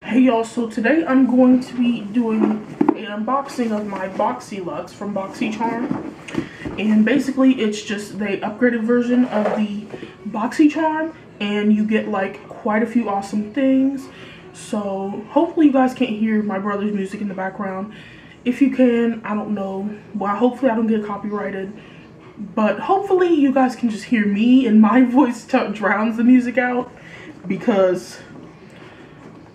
Hey y'all, so today I'm going to be doing an unboxing of my Boxyluxe from BoxyCharm. And basically it's just the upgraded version of the BoxyCharm, and you get like quite a few awesome things. So hopefully you guys can't hear my brother's music in the background. If you can, I don't know. Well, hopefully I don't get copyrighted. But hopefully you guys can just hear me and my voice drowns the music out, because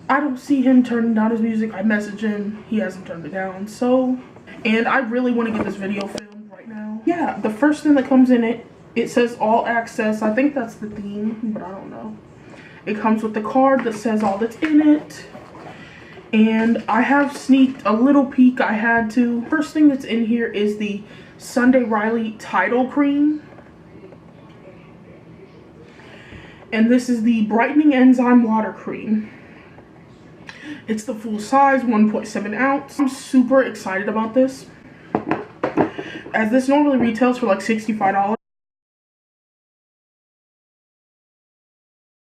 I don't see him turning down his music. I message him, he hasn't turned it down. So, and I really want to get this video filmed right now. Yeah, the first thing that comes in it says all access. I think that's the theme, but I don't know. It comes with the card that says all that's in it. And I have sneaked a little peek. I had to. First thing that's in here is the Sunday Riley Tidal Cream. And this is the Brightening Enzyme Water Cream. It's the full size, 1.7 ounce. I'm super excited about this, as this normally retails for like $65.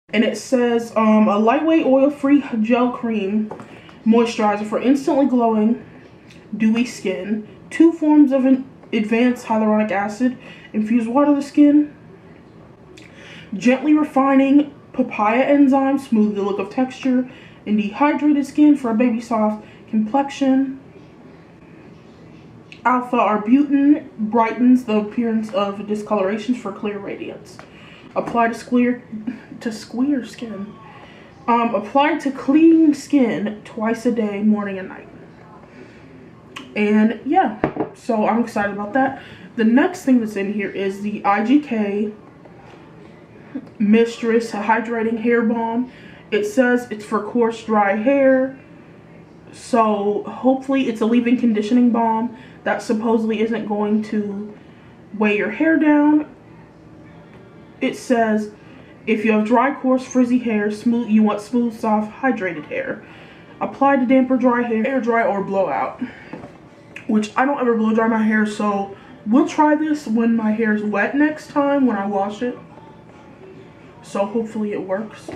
And it says a lightweight oil-free gel cream moisturizer for instantly glowing, dewy skin. 2 forms of an advanced hyaluronic acid infused water the skin. Gently refining papaya enzyme, smooth the look of texture and dehydrated skin for a baby soft complexion. Alpha arbutin brightens the appearance of discolorations for clear radiance. Apply to square skin. Apply to clean skin twice a day, morning and night. And yeah, so I'm excited about that. The next thing that's in here is the IGK Mistress Hydrating Hair Balm. It says it's for coarse, dry hair. So hopefully it's a leave-in conditioning balm that supposedly isn't going to weigh your hair down. It says if you have dry, coarse, frizzy hair, you want smooth, soft, hydrated hair. Apply to damper dry hair, air dry, or blowout. Which I don't ever blow dry my hair, so we'll try this when my hair is wet next time when I wash it. So hopefully it works.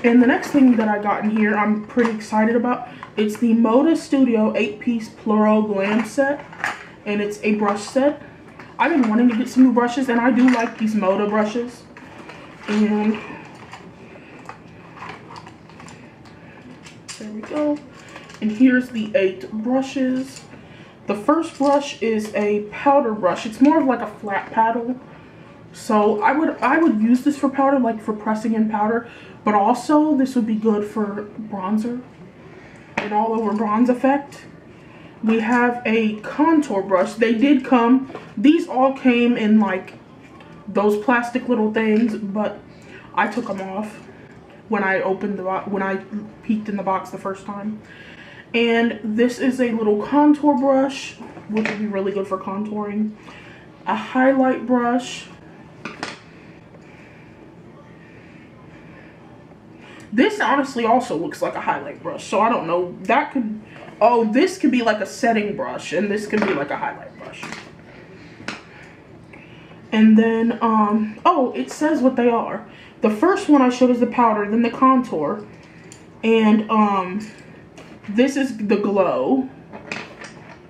And the next thing that I got in here, I'm pretty excited about. It's the Moda Studio 8-piece Plural Glam set. And it's a brush set. I've been wanting to get some new brushes, and I do like these Moda brushes. And there we go. And here's the 8 brushes. The first brush is a powder brush. It's more of like a flat paddle. So I would use this for powder, like for pressing in powder, but also this would be good for bronzer, an all over bronze effect. We have a contour brush. They did come, these all came in like those plastic little things, but I took them off when I opened the box, when I peeked in the box the first time. And this is a little contour brush, which would be really good for contouring. A highlight brush. This honestly also looks like a highlight brush, so I don't know. That could, oh, this could be like a setting brush, and this could be like a highlight brush. And then, oh, it says what they are. The first one I showed is the powder, then the contour, and this is the glow,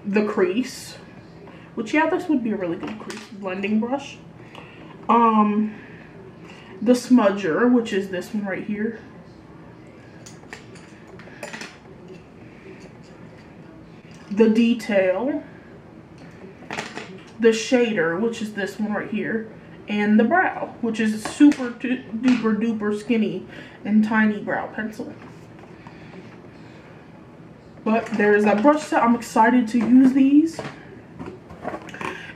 the crease, which, yeah, this would be a really good crease blending brush. The smudger, which is this one right here. The detail, the shader, which is this one right here, and the brow, which is a super duper duper skinny and tiny brow pencil. But there's that brush set. I'm excited to use these.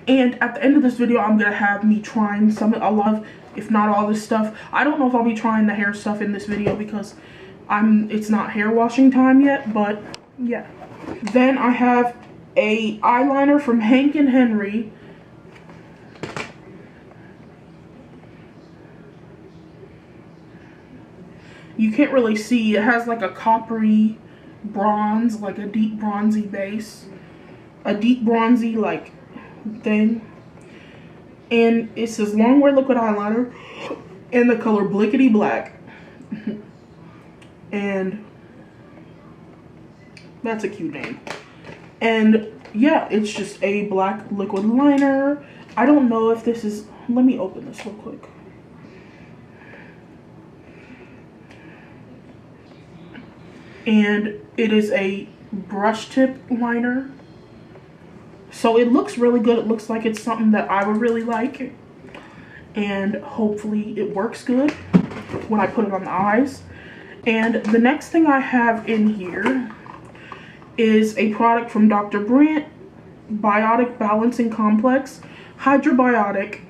And at the end of this video, I'm gonna have me trying a lot of, if not all this stuff. I don't know if I'll be trying the hair stuff in this video because it's not hair washing time yet, but yeah. Then I have a eyeliner from Hank and Henry. You can't really see. It has like a coppery bronze, like a deep bronzy base. A deep bronzy like thing. And it says Longwear Liquid Eyeliner in the color Blickety Black. And that's a cute name. And yeah, it's just a black liquid liner. I don't know if this is, let me open this real quick. And it is a brush tip liner. So it looks really good. It looks like it's something that I would really like. And hopefully it works good when I put it on the eyes. And the next thing I have in here is a product from Dr. Brandt, Biotic Balancing Complex Hydrobiotic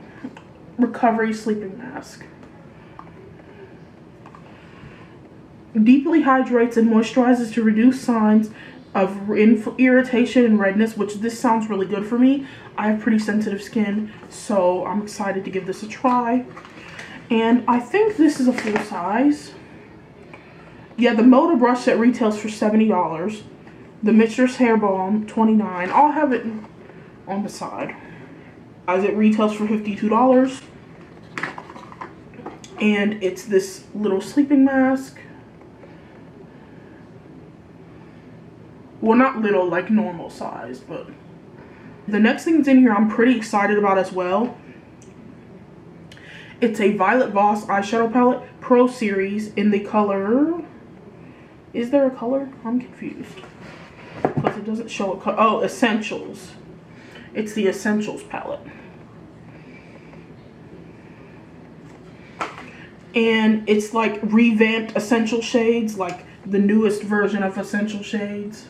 Recovery Sleeping Mask. Deeply hydrates and moisturizes to reduce signs of irritation and redness, which this sounds really good for me. I have pretty sensitive skin, so I'm excited to give this a try. And I think this is a full size. Yeah, the Moda brush set retails for $70. The Mistress Hair Balm, $29. I'll have it on the side. As it retails for $52. And it's this little sleeping mask. Well, not little, like normal size, but the next thing's in here I'm pretty excited about as well. It's a Violet Voss eyeshadow palette Pro Series in the color, is there a color? I'm confused because it doesn't show a color. Oh, Essentials. It's the Essentials palette. And it's like revamped Essential Shades, like the newest version of Essential Shades.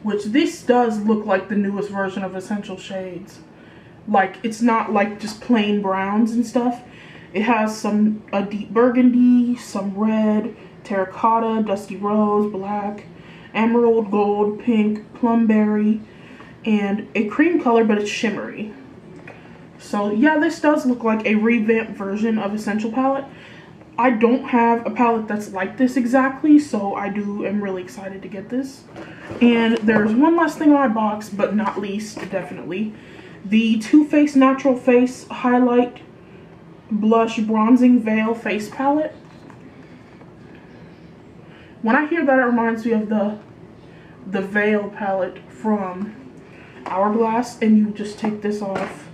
Which this does look like the newest version of Essential Shades. Like, it's not like just plain browns and stuff. It has a deep burgundy, some red, terracotta, dusty rose, black, emerald, gold, pink, plumberry, and a cream color, but it's shimmery. So yeah, this does look like a revamped version of Essential palette. I don't have a palette that's like this exactly, so am really excited to get this. And there's one last thing in my box, but not least, definitely, the Too Faced Natural Face Highlight Blush Bronzing Veil Face Palette. When I hear that, it reminds me of the Veil palette from Hourglass, and you just take this off,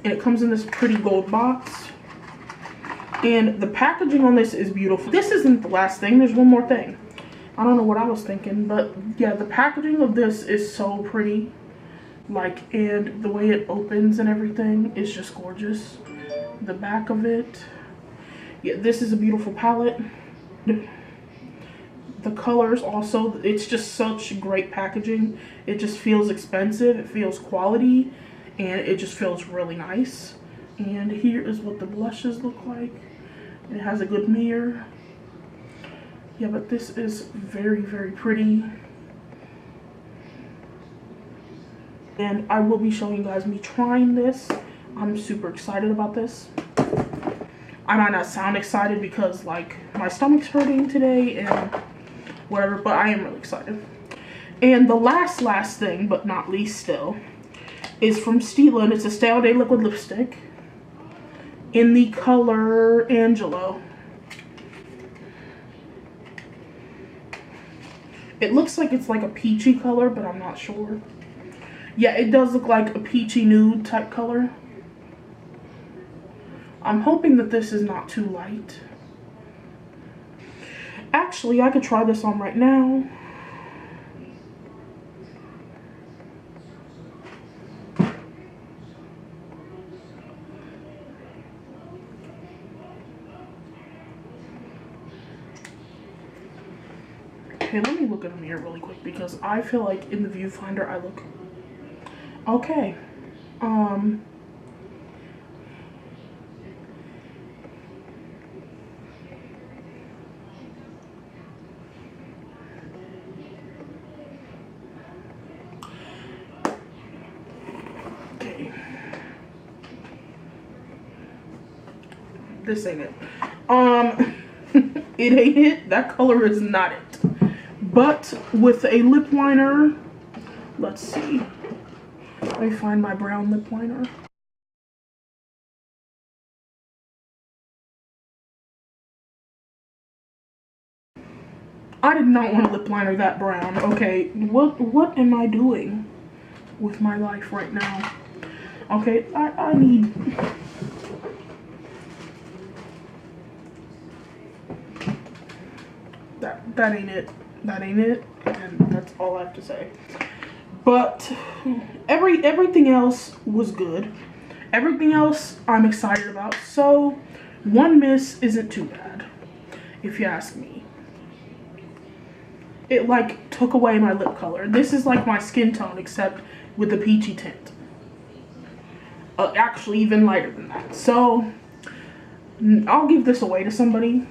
and it comes in this pretty gold box. And the packaging on this is beautiful. This isn't the last thing. There's one more thing. I don't know what I was thinking, but yeah, the packaging of this is so pretty. Like, and the way it opens and everything is just gorgeous. The back of it. Yeah, this is a beautiful palette. The colors also, it's just such great packaging. It just feels expensive. It feels quality. And it just feels really nice. And here is what the blushes look like. It has a good mirror. Yeah, but this is very, very pretty. And I will be showing you guys me trying this. I'm super excited about this. I might not sound excited because like my stomach's hurting today and whatever, but I am really excited. And the last thing, but not least still, is from Stila, and it's a Stay All Day liquid lipstick in the color Angelo. It looks like it's like a peachy color, but I'm not sure. Yeah, it does look like a peachy nude type color. I'm hoping that this is not too light. Actually, I could try this on right now. Okay, let me look in the mirror really quick because I feel like in the viewfinder I look okay. Okay. This ain't it. It ain't it. That color is not it. But with a lip liner, let's see. Let me find my brown lip liner. I did not want a lip liner that brown. Okay, what am I doing with my life right now? Okay, I need... That ain't it. That ain't it. And that's all I have to say. But everything else was good. Everything else I'm excited about. So one miss isn't too bad, if you ask me. It like took away my lip color. This is like my skin tone except with the peachy tint. Actually even lighter than that. So I'll give this away to somebody.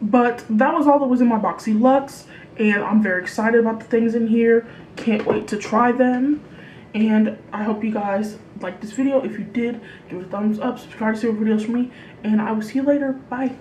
But that was all that was in my Boxyluxe, and I'm very excited about the things in here. Can't wait to try them. And I hope you guys liked this video. If you did, give it a thumbs up, subscribe to see more videos from me, and I will see you later. Bye.